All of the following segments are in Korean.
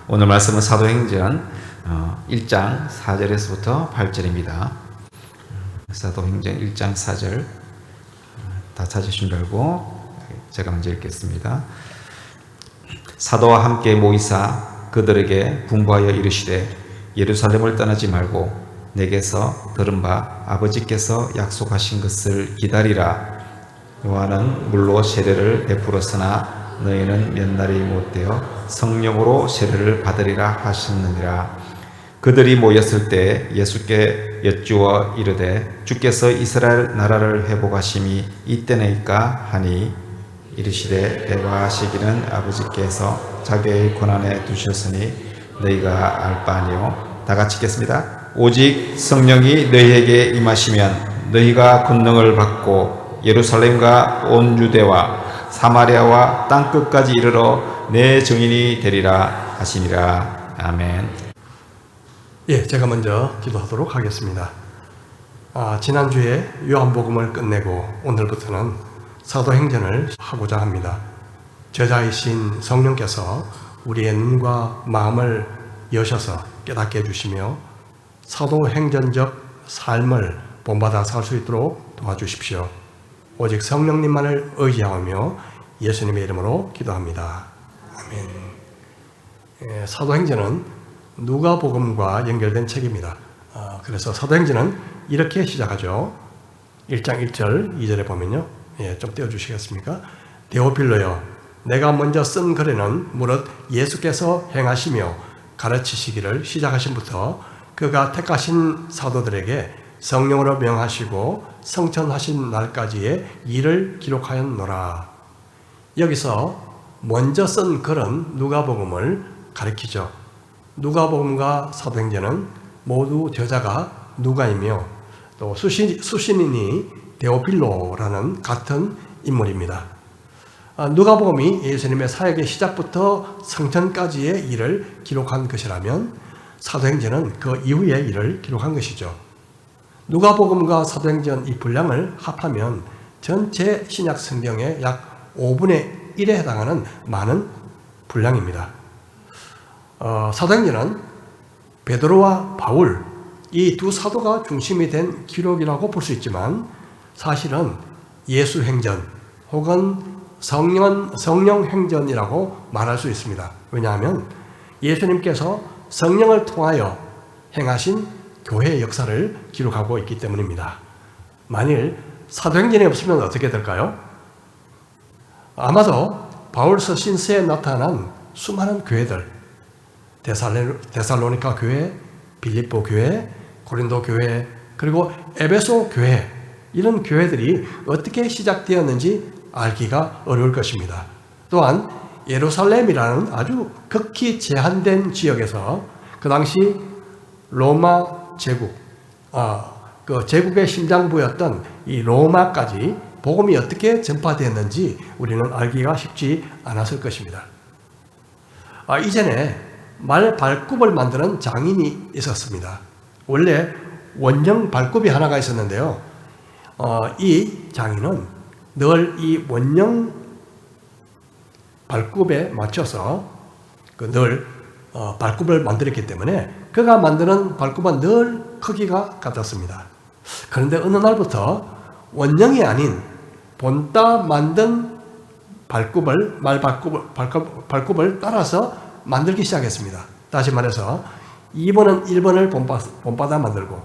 오늘 말씀은 사도행전 1장 4절에서부터 8절입니다. 사도행전 1장 4절 다 찾으신 줄 알고 제가 먼저 읽겠습니다. 사도와 함께 모이사 그들에게 분부하여 이르시되 예루살렘을 떠나지 말고 내게서 들은 바 아버지께서 약속하신 것을 기다리라. 요한은 물로 세례를 베풀었으나 너희는 몇 날이 못되어 성령으로 세례를 받으리라 하셨느니라. 그들이 모였을 때 예수께 여쭈어 이르되 주께서 이스라엘 나라를 회복하심이 이때네이까 하니 이르시되 때와 시기는 아버지께서 자기의 권한에 두셨으니 너희가 알 바 아니요. 다 같이 읽겠습니다. 오직 성령이 너희에게 임하시면 너희가 권능을 받고 예루살렘과 온 유대와 사마리아와 땅끝까지 이르러 내 증인이 되리라 하시니라. 아멘. 제가 먼저 기도하도록 하겠습니다. 지난주에 요한복음을 끝내고 오늘부터는 사도행전을 하고자 합니다. 저자이신 성령께서 우리의 눈과 마음을 여셔서 깨닫게 해주시며 사도행전적 삶을 본받아 살 수 있도록 도와주십시오. 오직 성령님만을 의지하며 예수님의 이름으로 기도합니다. 아멘. 사도행전은 누가복음과 연결된 책입니다. 그래서 사도행전은 이렇게 시작하죠. 1장 1절 2절에 보면요. 좀 띄워주시겠습니까? 데오필로여, 내가 먼저 쓴 글에는 무릇 예수께서 행하시며 가르치시기를 시작하신부터 그가 택하신 사도들에게 성령으로 명하시고 성천하신 날까지의 일을 기록하였노라. 여기서 먼저 쓴 글은 누가복음을 가리키죠. 누가복음과 사도행전은 모두 저자가 누가이며 또 수신인이 데오필로라는 같은 인물입니다. 누가복음이 예수님의 사역의 시작부터 성천까지의 일을 기록한 것이라면 사도행전은 그 이후의 일을 기록한 것이죠. 누가복음과 사도행전 이 분량을 합하면 전체 신약 성경의 약 5분의 1에 해당하는 많은 분량입니다. 사도행전은 베드로와 바울 이 두 사도가 중심이 된 기록이라고 볼 수 있지만 사실은 예수행전 혹은 성령행전이라고 말할 수 있습니다. 왜냐하면 예수님께서 성령을 통하여 행하신 교회의 역사를 기록하고 있기 때문입니다. 만일 사도행전이 없으면 어떻게 될까요? 아마도 바울 서신서에 나타난 수많은 교회들, 데살로니가 교회, 빌립보 교회, 고린도 교회, 그리고 에베소 교회, 이런 교회들이 어떻게 시작되었는지 알기가 어려울 것입니다. 또한 예루살렘이라는 아주 극히 제한된 지역에서 그 당시 로마 제국, 그 제국의 심장부였던 이 로마까지 복음이 어떻게 전파되었는지 우리는 알기가 쉽지 않았을 것입니다. 이전에 말 발굽을 만드는 장인이 있었습니다. 원래 원형 발굽이 하나가 있었는데요. 이 장인은 늘 이 원형 발굽에 맞춰서 늘 발굽을 만들었기 때문에 그가 만드는 발굽은 늘 크기가 같았습니다. 그런데 어느 날부터 원형이 아닌 본따 만든 발굽을 따라서 만들기 시작했습니다. 다시 말해서 2번은 1번을 본받아 만들고,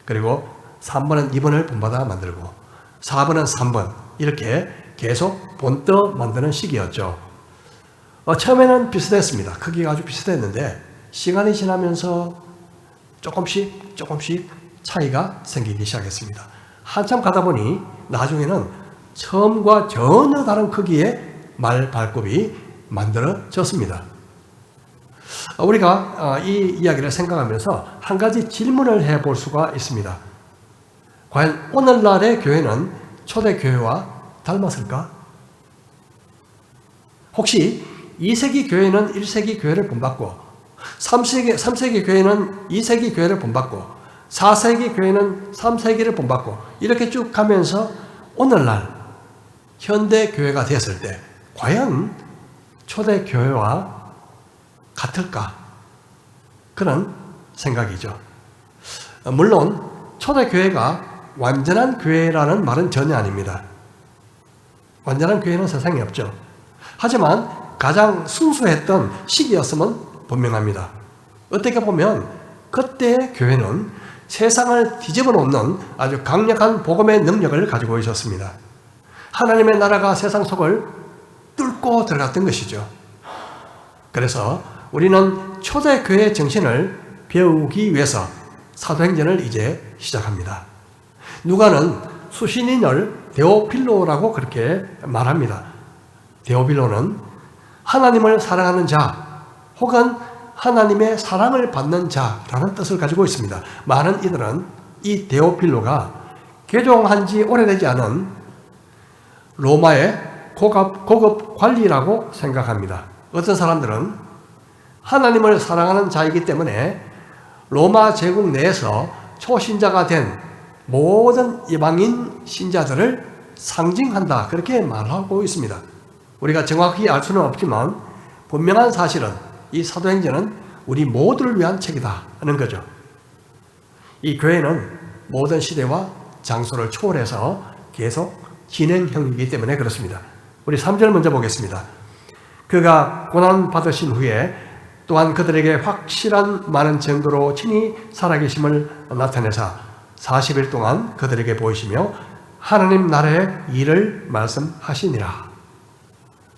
그리고 3번은 2번을 본받아 만들고, 4번은 3번, 이렇게 계속 본떠 만드는 시기였죠. 처음에는 비슷했습니다. 크기가 아주 비슷했는데 시간이 지나면서 조금씩 차이가 생기기 시작했습니다. 한참 가다 보니 나중에는 처음과 전혀 다른 크기의 말 발굽이 만들어졌습니다. 우리가 이 이야기를 생각하면서 한 가지 질문을 해볼 수가 있습니다. 과연 오늘날의 교회는 초대교회와 닮았을까? 혹시 2세기 교회는 1세기 교회를 본받고 3세기 교회는 2세기 교회를 본받고 4세기 교회는 3세기를 본받고 이렇게 쭉 가면서 오늘날 현대 교회가 되었을 때 과연 초대 교회와 같을까? 그런 생각이죠. 물론 초대교회가 완전한 교회라는 말은 전혀 아닙니다. 완전한 교회는 세상에 없죠. 하지만 가장 순수했던 시기였음은 분명합니다. 어떻게 보면 그때의 교회는 세상을 뒤집어 놓는 아주 강력한 복음의 능력을 가지고 있었습니다. 하나님의 나라가 세상 속을 뚫고 들어갔던 것이죠. 그래서 우리는 초대교회 정신을 배우기 위해서 사도행전을 이제 시작합니다. 누가는 수신인을 데오필로라고 그렇게 말합니다. 데오필로는 하나님을 사랑하는 자 혹은 하나님의 사랑을 받는 자라는 뜻을 가지고 있습니다. 많은 이들은 이 데오필로가 개종한 지 오래되지 않은 로마의 고급 관리라고 생각합니다. 어떤 사람들은 하나님을 사랑하는 자이기 때문에 로마 제국 내에서 초신자가 된 모든 이방인 신자들을 상징한다, 그렇게 말하고 있습니다. 우리가 정확히 알 수는 없지만 분명한 사실은 이 사도행전은 우리 모두를 위한 책이다 하는 거죠. 이 교회는 모든 시대와 장소를 초월해서 계속 진행형이기 때문에 그렇습니다. 우리 3절 먼저 보겠습니다. 그가 고난받으신 후에 또한 그들에게 확실한 많은 증거로 친히 살아계심을 나타내사 40일 동안 그들에게 보이시며 하나님 나라의 일을 말씀하시니라.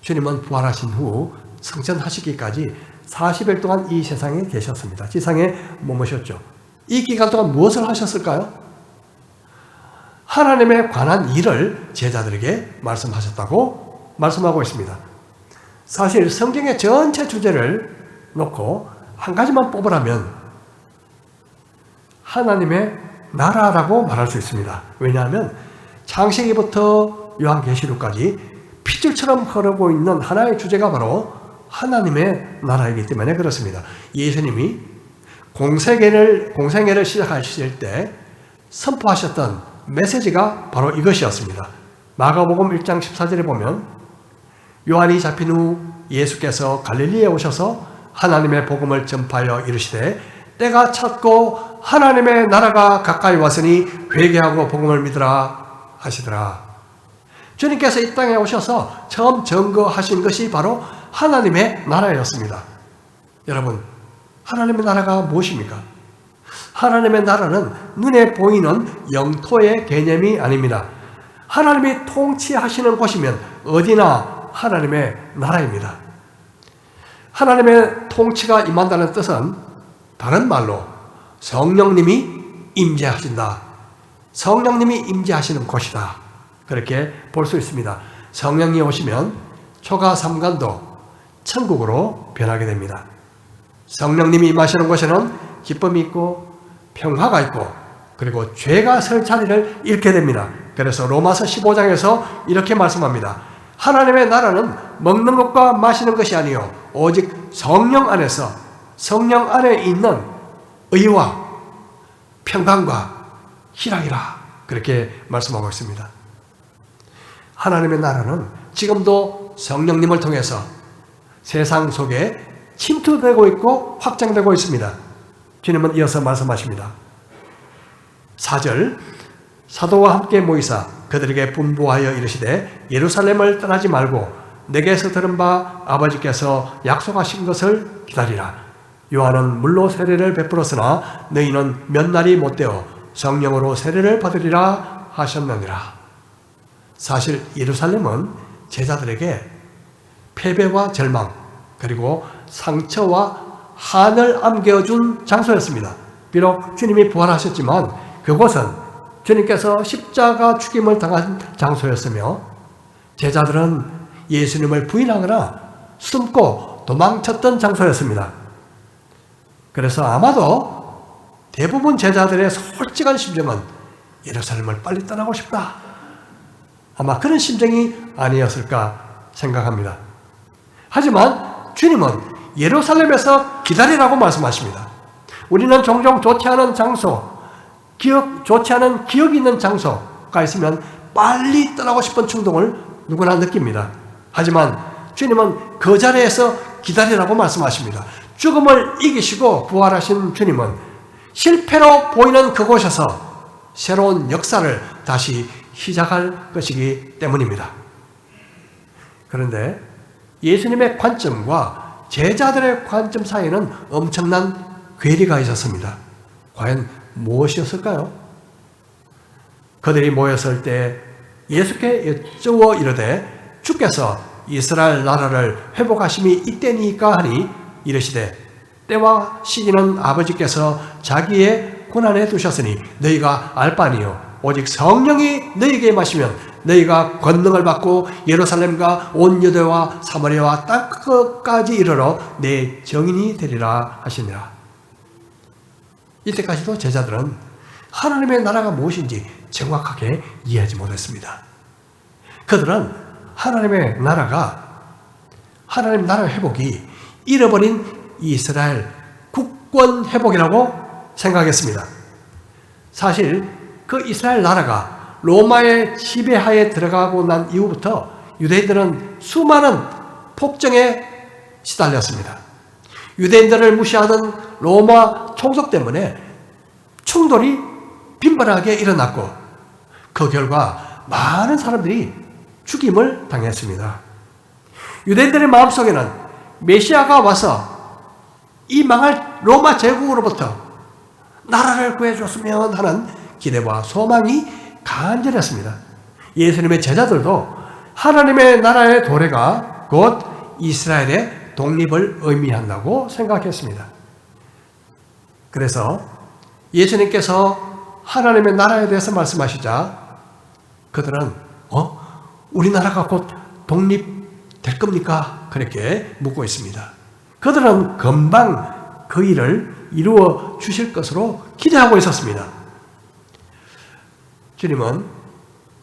주님은 부활하신 후 승천하시기까지 40일 동안 이 세상에 계셨습니다. 지상에 머무셨죠. 이 기간 동안 무엇을 하셨을까요? 하나님에 관한 일을 제자들에게 말씀하셨다고 말씀하고 있습니다. 사실 성경의 전체 주제를 놓고 한 가지만 뽑으라면 하나님의 나라라고 말할 수 있습니다. 왜냐하면 창세기부터 요한계시록까지 핏줄처럼 흐르고 있는 하나의 주제가 바로 하나님의 나라이기 때문에 그렇습니다. 예수님이 공생애를 시작하실 때 선포하셨던 메시지가 바로 이것이었습니다. 마가복음 1장 14절에 보면 요한이 잡힌 후 예수께서 갈릴리에 오셔서 하나님의 복음을 전파하여 이르시되 때가 찼고 하나님의 나라가 가까이 왔으니 회개하고 복음을 믿으라 하시더라. 주님께서 이 땅에 오셔서 처음 증거하신 것이 바로 하나님의 나라였습니다. 여러분, 하나님의 나라가 무엇입니까? 하나님의 나라는 눈에 보이는 영토의 개념이 아닙니다. 하나님이 통치하시는 곳이면 어디나 하나님의 나라입니다. 하나님의 통치가 임한다는 뜻은 다른 말로 성령님이 임재하신다. 성령님이 임재하시는 곳이다. 그렇게 볼 수 있습니다. 성령이 오시면 초가 삼간도 천국으로 변하게 됩니다. 성령님이 임하시는 곳에는 기쁨이 있고 평화가 있고 그리고 죄가 설 자리를 잃게 됩니다. 그래서 로마서 15장에서 이렇게 말씀합니다. 하나님의 나라는 먹는 것과 마시는 것이 아니요 오직 성령 안에서 성령 안에 있는 의와 평강과 희락이라 그렇게 말씀하고 있습니다. 하나님의 나라는 지금도 성령님을 통해서 세상 속에 침투되고 있고 확장되고 있습니다. 주님은 이어서 말씀하십니다. 4절 사도와 함께 모이사 그들에게 분부하여 이르시되 예루살렘을 떠나지 말고 내게서 들은 바 아버지께서 약속하신 것을 기다리라. 요한은 물로 세례를 베풀었으나 너희는 몇 날이 못되어 성령으로 세례를 받으리라 하셨느니라. 사실 예루살렘은 제자들에게 패배와 절망 그리고 상처와 한을 안겨준 장소였습니다. 비록 주님이 부활하셨지만 그곳은 주님께서 십자가 죽임을 당한 장소였으며 제자들은 예수님을 부인하거나 숨고 도망쳤던 장소였습니다. 그래서 아마도 대부분 제자들의 솔직한 심정은 예루살렘을 빨리 떠나고 싶다. 아마 그런 심정이 아니었을까 생각합니다. 하지만 주님은 예루살렘에서 기다리라고 말씀하십니다. 우리는 종종 좋지 않은 장소, 좋지 않은 기억이 있는 장소가 있으면 빨리 떠나고 싶은 충동을 누구나 느낍니다. 하지만 주님은 그 자리에서 기다리라고 말씀하십니다. 죽음을 이기시고 부활하신 주님은 실패로 보이는 그곳에서 새로운 역사를 다시 시작할 것이기 때문입니다. 그런데 예수님의 관점과 제자들의 관점 사이에는 엄청난 괴리가 있었습니다. 과연 무엇이었을까요? 그들이 모였을 때 예수께 여쭈어 이르되 주께서 이스라엘 나라를 회복하심이 이때니까 하니 이르시되 때와 시기는 아버지께서 자기의 권한에 두셨으니 너희가 알 바 아니요 오직 성령이 너희에게 마시면 너희가 권능을 받고 예루살렘과 온 유대와 사마리아와 땅끝까지 이르러 내 증인이 되리라 하시니라. 이때까지도 제자들은 하나님의 나라가 무엇인지 정확하게 이해하지 못했습니다. 그들은 하나님 나라 회복이 잃어버린 이스라엘 국권 회복이라고 생각했습니다. 사실 그 이스라엘 나라가 로마의 지배하에 들어가고 난 이후부터 유대인들은 수많은 폭정에 시달렸습니다. 유대인들을 무시하던 로마 총독 때문에 충돌이 빈번하게 일어났고 그 결과 많은 사람들이 죽임을 당했습니다. 유대인들의 마음속에는 메시아가 와서 이 망할 로마 제국으로부터 나라를 구해줬으면 하는 기대와 소망이 간절했습니다. 예수님의 제자들도 하나님의 나라의 도래가 곧 이스라엘의 독립을 의미한다고 생각했습니다. 그래서 예수님께서 하나님의 나라에 대해서 말씀하시자 그들은 우리나라가 곧 독립될 겁니까? 그렇게 묻고 있습니다. 그들은 금방 그 일을 이루어 주실 것으로 기대하고 있었습니다. 주님은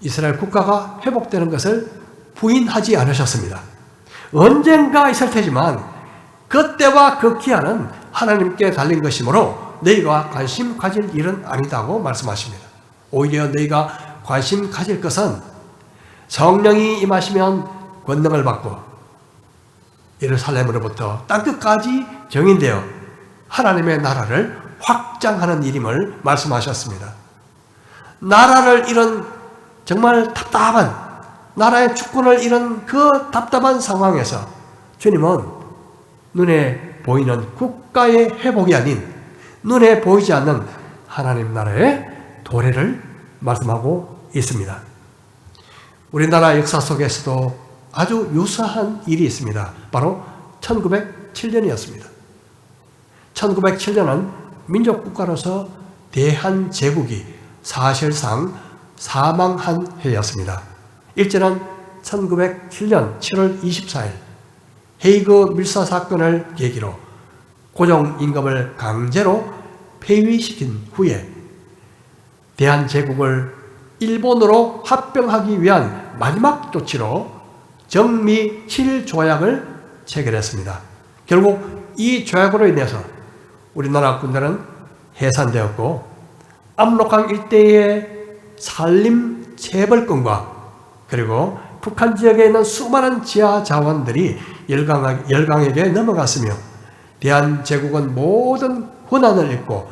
이스라엘 국가가 회복되는 것을 부인하지 않으셨습니다. 언젠가 있을 테지만 그때와 그 기한은 하나님께 달린 것이므로 너희가 관심 가질 일은 아니다고 말씀하십니다. 오히려 너희가 관심 가질 것은 성령이 임하시면 권능을 받고 예루살렘으로부터 땅끝까지 정인되어 하나님의 나라를 확장하는 일임을 말씀하셨습니다. 나라를 잃은 정말 답답한 나라의 주권을 잃은 그 답답한 상황에서 주님은 눈에 보이는 국가의 회복이 아닌 눈에 보이지 않는 하나님 나라의 도래를 말씀하고 있습니다. 우리나라 역사 속에서도 아주 유사한 일이 있습니다. 바로 1907년이었습니다. 1907년은 민족국가로서 대한제국이 사실상 사망한 해였습니다. 일제는 1907년 7월 24일 헤이그 밀사 사건을 계기로 고종임금을 강제로 폐위시킨 후에 대한제국을 일본으로 합병하기 위한 마지막 조치로 정미 7조약을 체결했습니다. 결국 이 조약으로 인해서 우리나라 군대는 해산되었고 압록강 일대의 산림 재벌권과 그리고 북한 지역에 있는 수많은 지하 자원들이 열강에게 넘어갔으며 대한제국은 모든 혼란을 잃고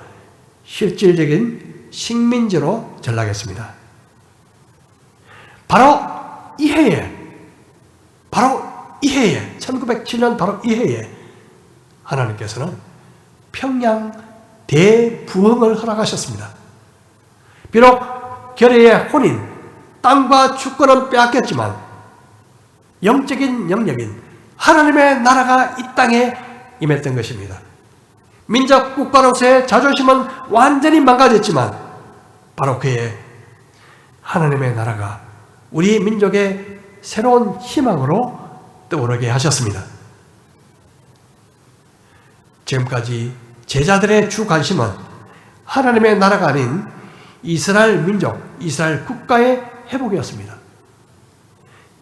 실질적인 식민지로 전락했습니다. 바로 이 해에 1907년 바로 이 해에 하나님께서는 평양 대부흥을 허락하셨습니다. 비록 결의의 혼인, 땅과 주권은 빼앗겼지만 영적인 영역인 하나님의 나라가 이 땅에 임했던 것입니다. 민족 국가로서의 자존심은 완전히 망가졌지만 바로 그의 하나님의 나라가 우리 민족의 새로운 희망으로 떠오르게 하셨습니다. 지금까지 제자들의 주 관심은 하나님의 나라가 아닌 이스라엘 민족, 이스라엘 국가의 회복이었습니다.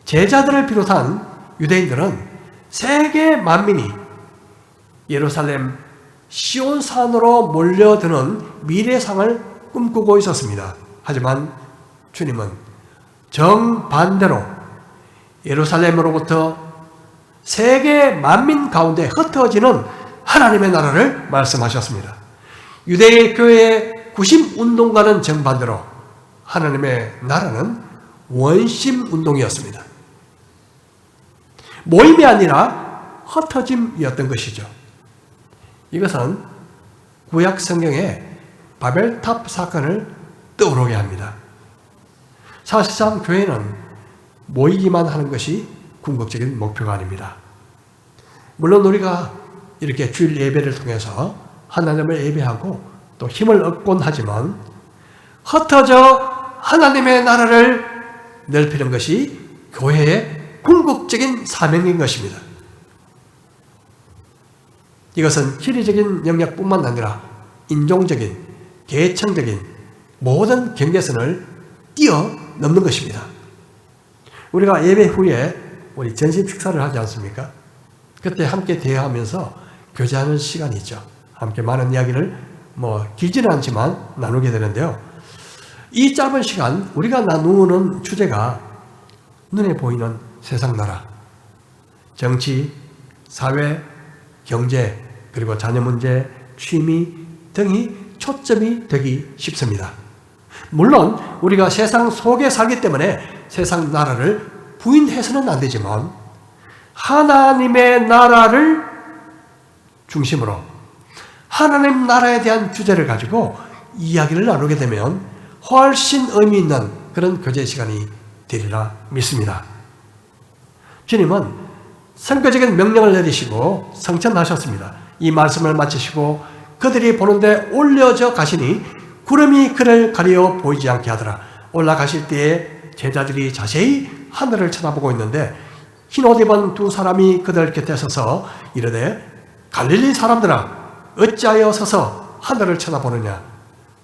제자들을 비롯한 유대인들은 세계 만민이 예루살렘 시온산으로 몰려드는 미래상을 꿈꾸고 있었습니다. 하지만 주님은 정반대로 예루살렘으로부터 세계 만민 가운데 흩어지는 하나님의 나라를 말씀하셨습니다. 유대 교회의 구심 운동과는 정반대로 하나님의 나라는 원심 운동이었습니다. 모임이 아니라 흩어짐이었던 것이죠. 이것은 구약 성경의 바벨탑 사건을 떠오르게 합니다. 사실상 교회는 모이기만 하는 것이 궁극적인 목표가 아닙니다. 물론 우리가 이렇게 주일 예배를 통해서 하나님을 예배하고 또 힘을 얻곤 하지만 흩어져 하나님의 나라를 넓히는 것이 교회의 궁극적인 사명인 것입니다. 이것은 지리적인 영역뿐만 아니라 인종적인, 계층적인 모든 경계선을 뛰어넘는 것입니다. 우리가 예배 후에 우리 전심 식사를 하지 않습니까? 그때 함께 대화하면서 교제하는 시간이 있죠. 함께 많은 이야기를 길지는 않지만 나누게 되는데요. 이 짧은 시간 우리가 나누는 주제가 눈에 보이는 세상 나라, 정치, 사회, 경제, 그리고 자녀 문제, 취미 등이 초점이 되기 쉽습니다. 물론 우리가 세상 속에 살기 때문에 세상 나라를 부인해서는 안 되지만 하나님의 나라를 중심으로 하나님 나라에 대한 주제를 가지고 이야기를 나누게 되면 훨씬 의미 있는 그런 교제 시간이 되리라 믿습니다. 주님은 선교적인 명령을 내리시고 성천하셨습니다. 이 말씀을 마치시고 그들이 보는데 올려져 가시니 구름이 그를 가리어 보이지 않게 하더라. 올라가실 때에 제자들이 자세히 하늘을 쳐다보고 있는데 흰 옷 입은 두 사람이 그들 곁에 서서 이르되 갈릴리 사람들아 어찌하여 서서 하늘을 쳐다보느냐.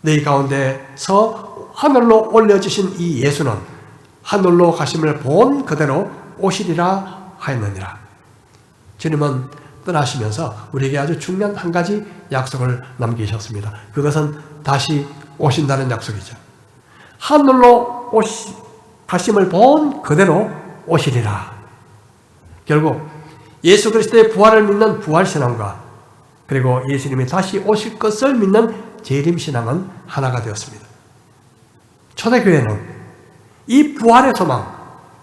너희 가운데서 하늘로 올려지신 이 예수는 하늘로 가심을 본 그대로 오시리라 하였느니라. 주님은 떠나시면서 우리에게 아주 중요한 한 가지 약속을 남기셨습니다. 그것은 다시 오신다는 약속이죠. 하늘로 가심을 본 그대로 오시리라. 결국 예수 그리스도의 부활을 믿는 부활신앙과 그리고 예수님이 다시 오실 것을 믿는 재림신앙은 하나가 되었습니다. 초대교회는 이 부활의 소망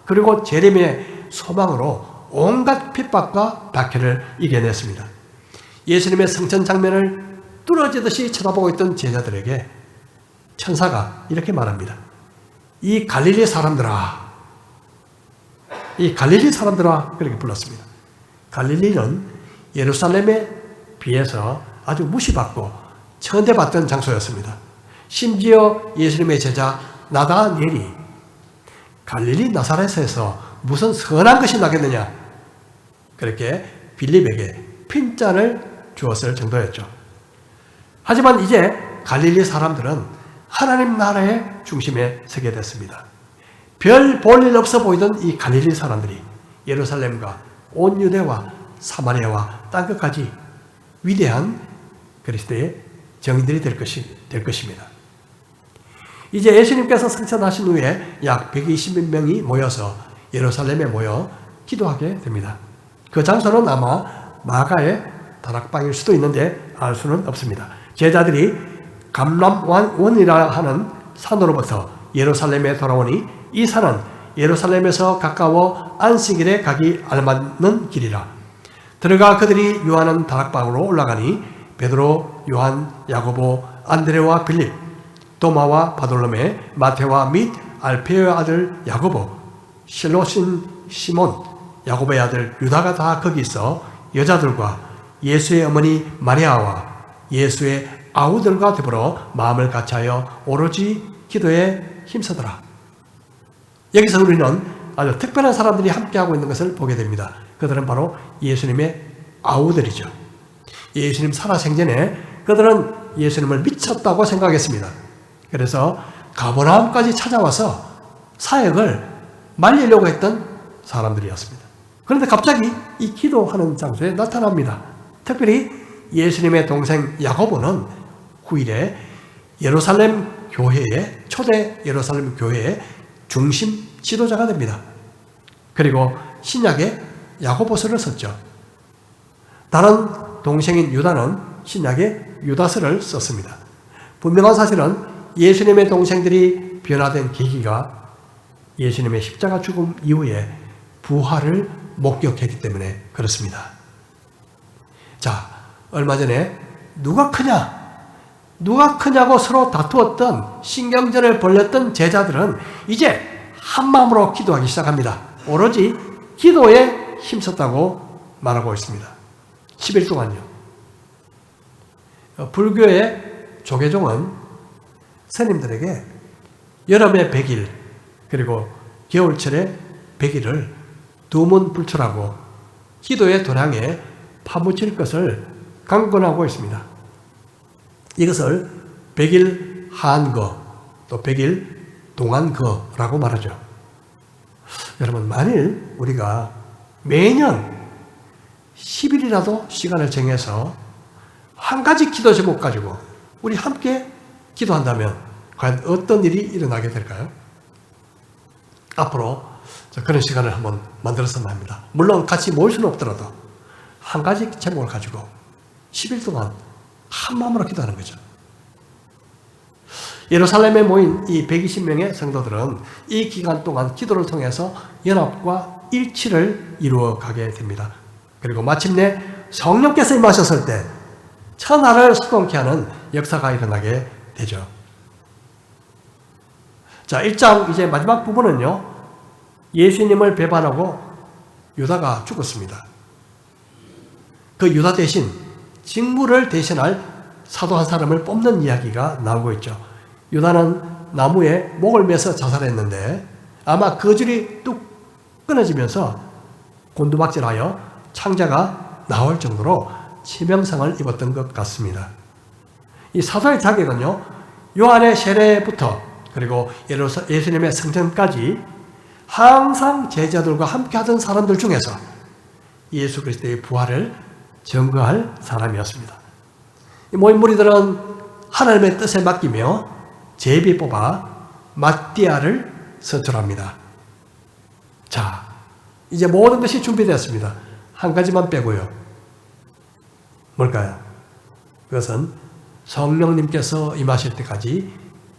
그리고 재림의 소망으로 온갖 핍박과 박해를 이겨냈습니다. 예수님의 성천 장면을 뚫어지듯이 쳐다보고 있던 제자들에게 천사가 이렇게 말합니다. 이 갈릴리 사람들아, 그렇게 불렀습니다. 갈릴리는 예루살렘에 비해서 아주 무시받고 천대받던 장소였습니다. 심지어 예수님의 제자 나다니엘이 갈릴리 나사렛에서 무슨 선한 것이 나겠느냐 그렇게 빌립에게 핀잔을 주었을 정도였죠. 하지만 이제 갈릴리 사람들은 하나님 나라의 중심에 서게 됐습니다. 별 볼 일 없어 보이던 이 갈릴리 사람들이 예루살렘과 온 유대와 사마리아와 땅끝까지 위대한 그리스도의 정인들이 될 것입니다. 이제 예수님께서 승천하신 후에 약 120명이 모여서 예루살렘에 모여 기도하게 됩니다. 그 장소는 아마 마가의 다락방일 수도 있는데 알 수는 없습니다. 제자들이 감람원이라 하는 산으로부터 예루살렘에 돌아오니 이 산은 예루살렘에서 가까워 안식일에 가기 알맞는 길이라. 들어가 그들이 요한은 다락방으로 올라가니 베드로, 요한, 야고보, 안드레와 빌립, 도마와 바돌로메, 마테와 및 알페오의 아들 야고보, 실로신 시몬, 야고보의 아들 유다가 다 거기 있어 여자들과 예수의 어머니 마리아와 예수의 아우들과 더불어 마음을 같이하여 오로지 기도에 힘쓰더라. 여기서 우리는 아주 특별한 사람들이 함께하고 있는 것을 보게 됩니다. 그들은 바로 예수님의 아우들이죠. 예수님 살아생전에 그들은 예수님을 미쳤다고 생각했습니다. 그래서 가버나움까지 찾아와서 사역을 말리려고 했던 사람들이었습니다. 그런데 갑자기 이 기도하는 장소에 나타납니다. 특별히 예수님의 동생 야고보는 후일에 예루살렘 교회의 초대 예루살렘 교회의 중심 지도자가 됩니다. 그리고 신약에 야고보서를 썼죠. 다른 동생인 유다는 신약에 유다서를 썼습니다. 분명한 사실은 예수님의 동생들이 변화된 계기가 예수님의 십자가 죽음 이후에 부활을 목격했기 때문에 그렇습니다. 자, 얼마 전에 누가 크냐고 서로 다투었던 신경전을 벌였던 제자들은 이제 한마음으로 기도하기 시작합니다. 오로지 기도에 힘썼다고 말하고 있습니다. 10일 동안요. 불교의 조계종은 스님들에게 여름에 100일 그리고 겨울철에 100일을 두문불출하고 기도의 도량에 파묻힐 것을 강권하고 있습니다. 이것을 100일 한거 또 100일 동안거라고 말하죠. 여러분, 만일 우리가 매년 10일이라도 시간을 정해서 한 가지 기도 제목 가지고 우리 함께 기도한다면 과연 어떤 일이 일어나게 될까요? 앞으로 그런 시간을 한번 만들었으면 합니다. 물론 같이 모일 수는 없더라도 한 가지 제목을 가지고 10일 동안 한 마음으로 기도하는 거죠. 예루살렘에 모인 이 120명의 성도들은 이 기간 동안 기도를 통해서 연합과 일치를 이루어 가게 됩니다. 그리고 마침내 성령께서 임하셨을 때 천하를 수동케 하는 역사가 일어나게 되죠. 자, 1장 이제 마지막 부분은요, 예수님을 배반하고 유다가 죽었습니다. 그 유다 대신 직무를 대신할 사도 한 사람을 뽑는 이야기가 나오고 있죠. 유다는 나무에 목을 매서 자살했는데 아마 그 줄이 뚝 끊어지면서 곤두박질하여 창자가 나올 정도로 치명상을 입었던 것 같습니다. 이 사도의 자격은요, 요한의 세례부터 그리고 예수님의 성전까지 항상 제자들과 함께 하던 사람들 중에서 예수 그리스도의 부활을 증거할 사람이었습니다. 모인 무리들은 하나님의 뜻에 맡기며 제비 뽑아 마띠아를 선출합니다. 자, 이제 모든 것이 준비되었습니다. 한 가지만 빼고요. 뭘까요? 그것은 성령님께서 임하실 때까지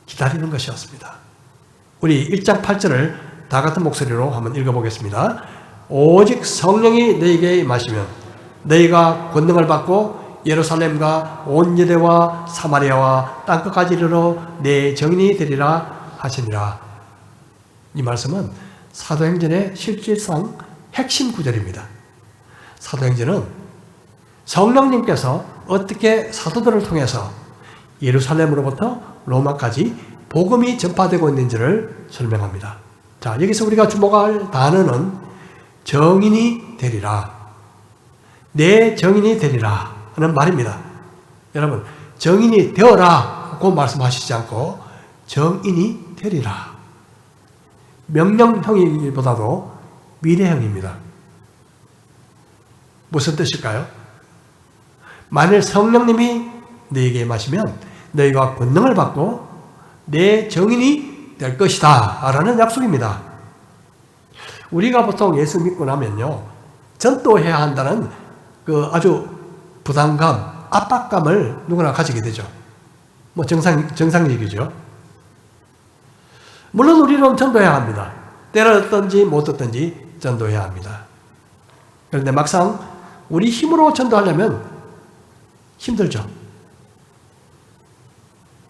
기다리는 것이었습니다. 우리 1장 8절을 다 같은 목소리로 한번 읽어보겠습니다. 오직 성령이 너희에게 임하시면 너희가 권능을 받고 예루살렘과 온 유대와 사마리아와 땅끝까지 이르러 내 증인이 되리라 하시니라. 이 말씀은 사도행전의 실질상 핵심 구절입니다. 사도행전은 성령님께서 어떻게 사도들을 통해서 예루살렘으로부터 로마까지 복음이 전파되고 있는지를 설명합니다. 자, 여기서 우리가 주목할 단어는 증인이 되리라, 내 증인이 되리라 하는 말입니다. 여러분, 증인이 되어라고 말씀하시지 않고 증인이 되리라. 명령형이기보다도 미래형입니다. 무슨 뜻일까요? 만일 성령님이 너희에게 임하시면 너희가 권능을 받고 내 증인이 될 것이다 라는 약속입니다. 우리가 보통 예수 믿고 나면요, 전도해야 한다는 그 아주 부담감, 압박감을 누구나 가지게 되죠. 뭐 정상 얘기죠. 물론 우리는 전도해야 합니다. 때를 얻든지 못 얻든지 전도해야 합니다. 그런데 막상 우리 힘으로 전도하려면 힘들죠.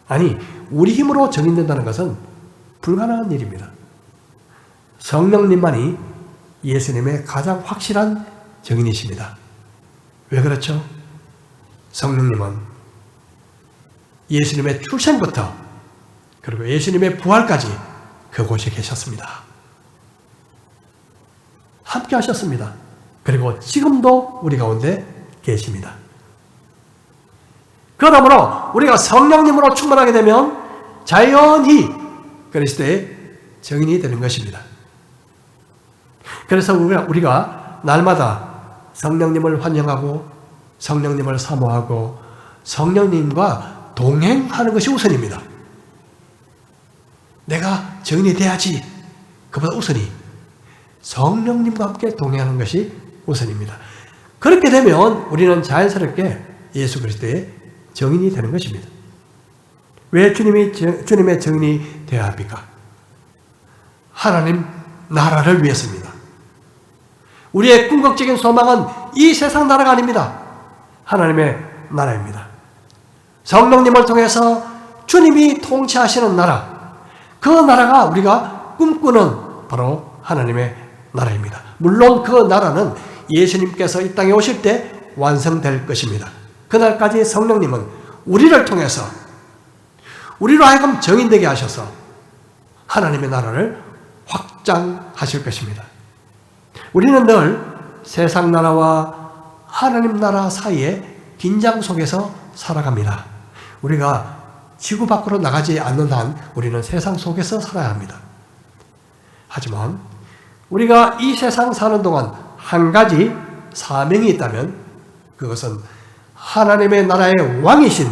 아니, 우리 힘으로 증인된다는 것은 불가능한 일입니다. 성령님만이 예수님의 가장 확실한 증인이십니다. 왜 그렇죠? 성령님은 예수님의 출생부터 그리고 예수님의 부활까지 그곳에 계셨습니다. 함께 하셨습니다. 그리고 지금도 우리 가운데 계십니다. 그러므로 우리가 성령님으로 충만하게 되면 자연히 그리스도의 증인이 되는 것입니다. 그래서 우리가 날마다 성령님을 환영하고 성령님을 사모하고 성령님과 동행하는 것이 우선입니다. 내가 증인이 돼야지, 그보다 우선이 성령님과 함께 동행하는 것이 우선입니다. 그렇게 되면 우리는 자연스럽게 예수 그리스도의 정인이 되는 것입니다. 왜 주님의 정인이 되어야 합니까? 하나님 나라를 위해서입니다. 우리의 궁극적인 소망은 이 세상 나라가 아닙니다. 하나님의 나라입니다. 성령님을 통해서 주님이 통치하시는 나라, 그 나라가 우리가 꿈꾸는 바로 하나님의 나라입니다. 물론 그 나라는 예수님께서 이 땅에 오실 때 완성될 것입니다. 그날까지 성령님은 우리를 통해서 우리로 하여금 정인되게 하셔서 하나님의 나라를 확장하실 것입니다. 우리는 늘 세상 나라와 하나님 나라 사이에 긴장 속에서 살아갑니다. 우리가 지구 밖으로 나가지 않는 한 우리는 세상 속에서 살아야 합니다. 하지만 우리가 이 세상 사는 동안 한 가지 사명이 있다면 그것은 하나님의 나라의 왕이신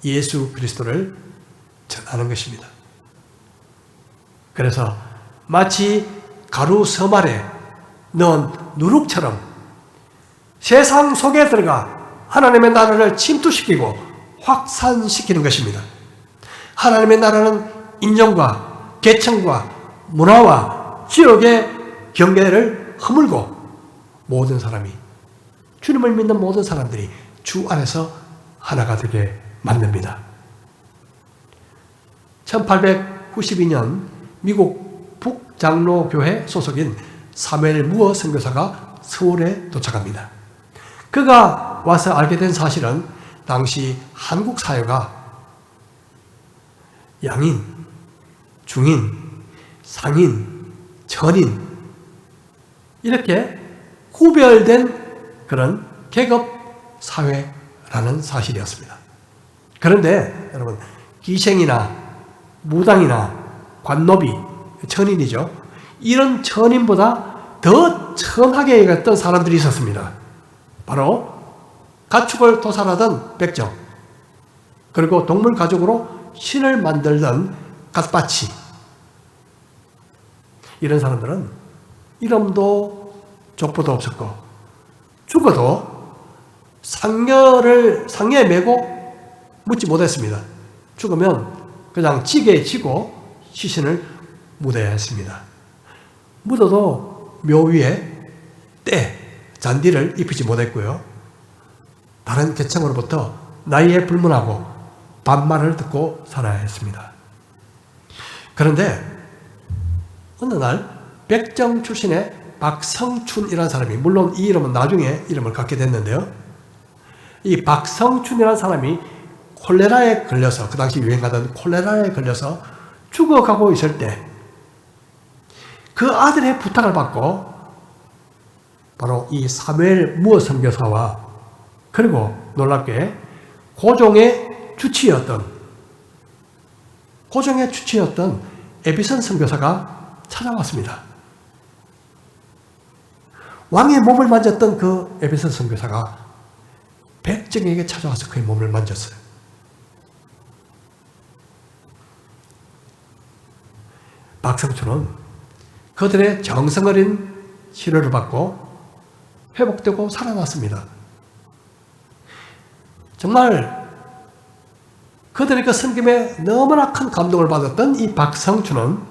예수 그리스도를 전하는 것입니다. 그래서 마치 가루 서말에 넣은 누룩처럼 세상 속에 들어가 하나님의 나라를 침투시키고 확산시키는 것입니다. 하나님의 나라는 인종과 계층과 문화와 지역의 경계를 허물고 모든 사람이, 주님을 믿는 모든 사람들이 주 안에서 하나가 되게 만듭니다. 1892년 미국 북장로교회 소속인 사무엘 무어 선교사가 서울에 도착합니다. 그가 와서 알게 된 사실은 당시 한국 사회가 양인, 중인, 상인, 전인 이렇게 구별된 그런 계급 사회라는 사실이었습니다. 그런데 여러분, 기생이나 무당이나 관노비, 천인이죠. 이런 천인보다 더 천하게 여겼던 사람들이 있었습니다. 바로 가축을 도살하던 백정, 그리고 동물 가죽으로 신을 만들던 갓바치. 이런 사람들은 이름도 족보도 없었고 죽어도 상여에 메고 묻지 못했습니다. 죽으면 그냥 찌개에 치고 시신을 묻어야 했습니다. 묻어도 묘 위에 잔디를 입히지 못했고요. 다른 계층으로부터 나이에 불문하고 반말을 듣고 살아야 했습니다. 그런데 어느 날 백정 출신의 박성춘이라는 사람이, 물론 이 이름은 나중에 이름을 갖게 됐는데요. 이 박성춘이라는 사람이 콜레라에 걸려서, 그 당시 유행하던 콜레라에 걸려서 죽어가고 있을 때 그 아들의 부탁을 받고 바로 이 사무엘 무어 선교사와 그리고 놀랍게 고종의 주치였던 에비선 선교사가 찾아왔습니다. 왕의 몸을 만졌던 그 에비선 선교사가 백정에게 찾아와서 그의 몸을 만졌어요. 박성춘은 그들의 정성어린 치료를 받고 회복되고 살아났습니다. 정말 그들의 그 섬김에 너무나 큰 감동을 받았던 이 박성춘은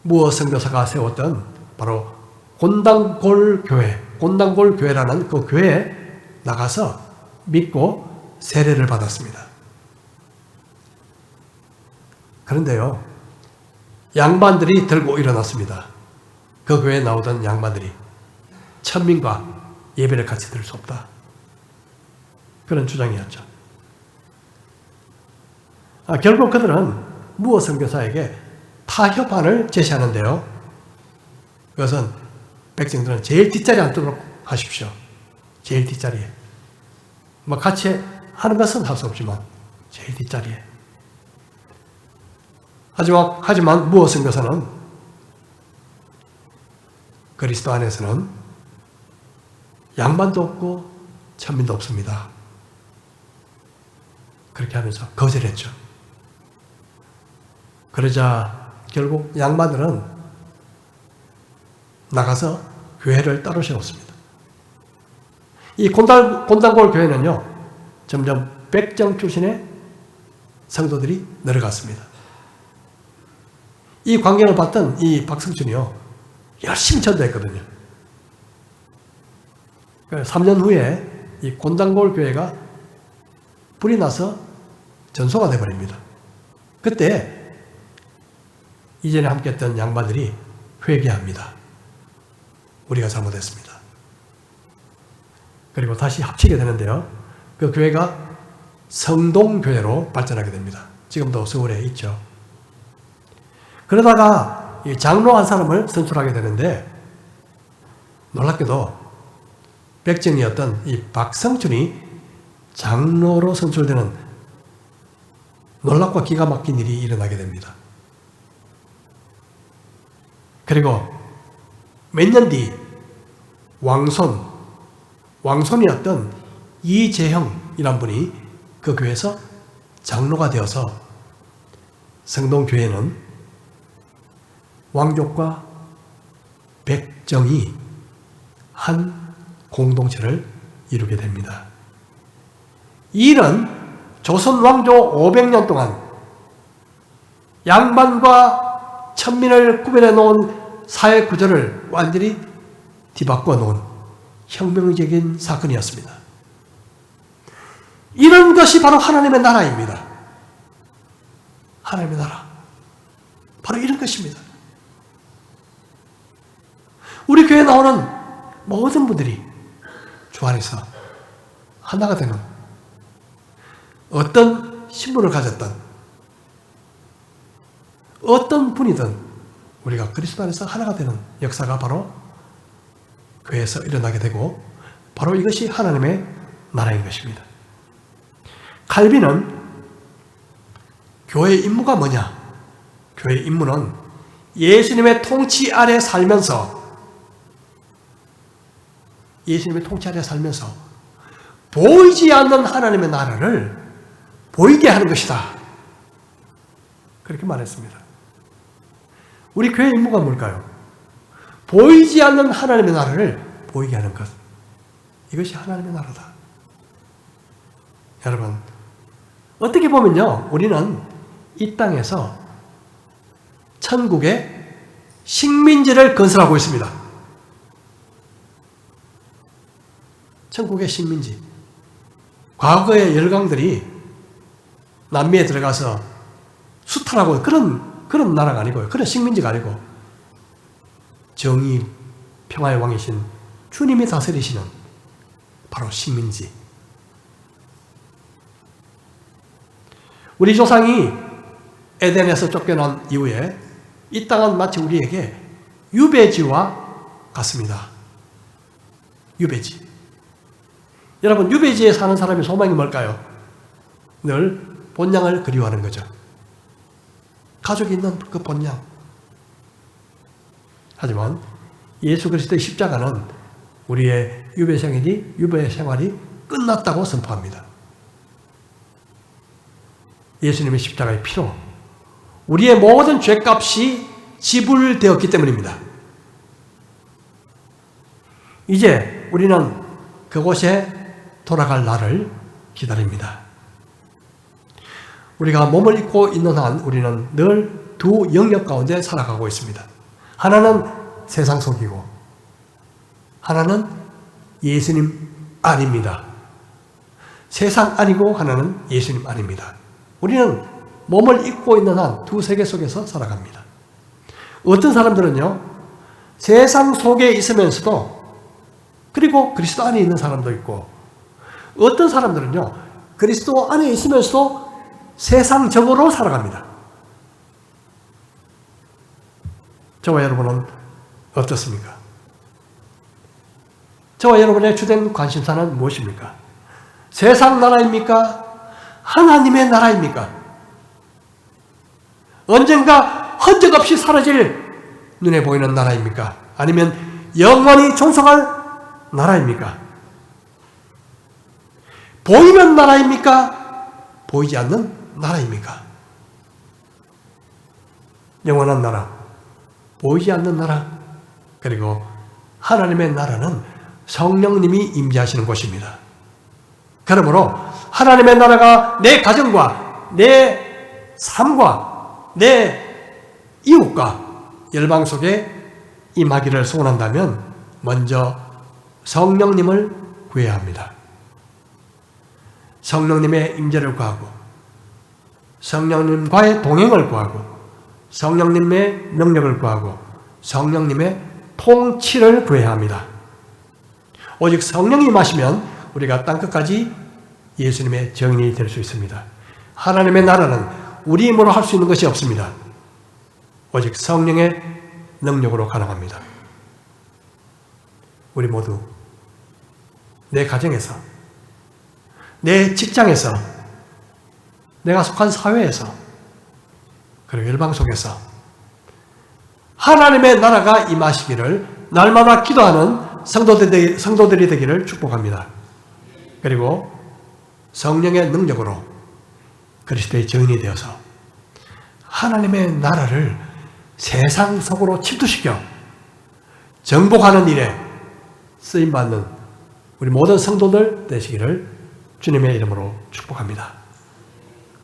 무어 선교사가 세웠던 바로 곤당골 교회라는 그 교회에 나가서 믿고 세례를 받았습니다. 그런데요, 양반들이 들고 일어났습니다. 그 교회에 나오던 양반들이 천민과 예배를 같이 드릴 수 없다, 그런 주장이었죠. 결국 그들은 무어 선교사에게 타협안을 제시하는데요. 그것은 백성들은 제일 뒷자리에 앉도록 하십시오. 제일 뒷자리에. 같이 하는 것은 할 수 없지만 제일 뒷자리에. 하지만 무어 선교사는 그리스도 안에서는 양반도 없고 천민도 없습니다. 그렇게 하면서 거절했죠. 그러자 결국 양반들은 나가서 교회를 따로 세웠습니다. 이 곤단골 교회는요, 점점 백정 출신의 성도들이 늘어갔습니다. 이 광경을 봤던 이 박성춘이요, 열심히 전도했거든요. 3년 후에 이 곤단골 교회가 불이 나서 전소가 되어버립니다. 그때 이전에 함께 했던 양반들이 회개합니다. 우리가 잘못했습니다. 그리고 다시 합치게 되는데요. 그 교회가 성동교회로 발전하게 됩니다. 지금도 서울에 있죠. 그러다가 이 장로 한 사람을 선출하게 되는데 놀랍게도 백정이었던 이 박성춘이 장로로 선출되는 놀랍고 기가 막힌 일이 일어나게 됩니다. 그리고 몇 년 뒤 왕손이었던 이재형이란 분이 그 교회에서 장로가 되어서 성동교회는 왕족과 백정이 한 공동체를 이루게 됩니다. 이 일은 조선 왕조 500년 동안 양반과 천민을 구별해 놓은 사회 구조를 완전히 뒤바꿔 놓은 혁명적인 사건이었습니다. 이런 것이 바로 하나님의 나라입니다. 하나님의 나라. 바로 이런 것입니다. 우리 교회에 나오는 모든 분들이 주 안에서 하나가 되는, 어떤 신분을 가졌던 어떤 분이든 우리가 그리스도 안에서 하나가 되는 역사가 바로 교회에서 일어나게 되고, 바로 이것이 하나님의 나라인 것입니다. 칼빈은 교회의 임무가 뭐냐? 교회의 임무는 예수님의 통치 아래 살면서 보이지 않는 하나님의 나라를 보이게 하는 것이다. 그렇게 말했습니다. 우리 교회의 임무가 뭘까요? 보이지 않는 하나님의 나라를 보이게 하는 것. 이것이 하나님의 나라다. 여러분, 어떻게 보면요, 우리는 이 땅에서 천국의 식민지를 건설하고 있습니다. 천국의 식민지. 과거의 열강들이 남미에 들어가서 수탈하고 그런 나라가 아니고요. 그런 식민지가 아니고 정의, 평화의 왕이신 주님이 다스리시는 바로 식민지. 우리 조상이 에덴에서 쫓겨난 이후에 이 땅은 마치 우리에게 유배지와 같습니다. 유배지. 여러분, 유배지에 사는 사람의 소망이 뭘까요? 늘 본향을 그리워하는 거죠. 가족이 있는 그 본향. 하지만 예수 그리스도의 십자가는 우리의 유배 생활이 끝났다고 선포합니다. 예수님의 십자가의 피로 우리의 모든 죄값이 지불되었기 때문입니다. 이제 우리는 그곳에 돌아갈 날을 기다립니다. 우리가 몸을 입고 있는 한 우리는 늘 두 영역 가운데 살아가고 있습니다. 하나는 세상 속이고 하나는 예수님 안입니다. 세상 안이고 하나는 예수님 안입니다. 우리는 몸을 입고 있는 한 두 세계 속에서 살아갑니다. 어떤 사람들은요, 세상 속에 있으면서도 그리고 그리스도 안에 있는 사람도 있고, 어떤 사람들은요, 그리스도 안에 있으면서도 세상적으로 살아갑니다. 저와 여러분은 어떻습니까? 저와 여러분의 주된 관심사는 무엇입니까? 세상 나라입니까? 하나님의 나라입니까? 언젠가 흔적 없이 사라질 눈에 보이는 나라입니까? 아니면 영원히 존속할 나라입니까? 보이는 나라입니까? 보이지 않는 나라입니까? 영원한 나라, 보이지 않는 나라, 그리고 하나님의 나라는 성령님이 임재하시는 곳입니다. 그러므로 하나님의 나라가 내 가정과 내 삶과 내 이웃과 열방 속에 임하기를 소원한다면 먼저 성령님을 구해야 합니다. 성령님의 임재를 구하고 성령님과의 동행을 구하고 성령님의 능력을 구하고 성령님의 통치를 구해야 합니다. 오직 성령이 임하시면 우리가 땅끝까지 예수님의 증인이 될 수 있습니다. 하나님의 나라는 우리 힘으로 할 수 있는 것이 없습니다. 오직 성령의 능력으로 가능합니다. 우리 모두 내 가정에서, 내 직장에서, 내가 속한 사회에서, 그리고 열방 속에서 하나님의 나라가 임하시기를 날마다 기도하는 성도들이 되기를 축복합니다. 그리고 성령의 능력으로 그리스도의 증인이 되어서 하나님의 나라를 세상 속으로 침투시켜 정복하는 일에 쓰임받는 우리 모든 성도들 되시기를 주님의 이름으로 축복합니다.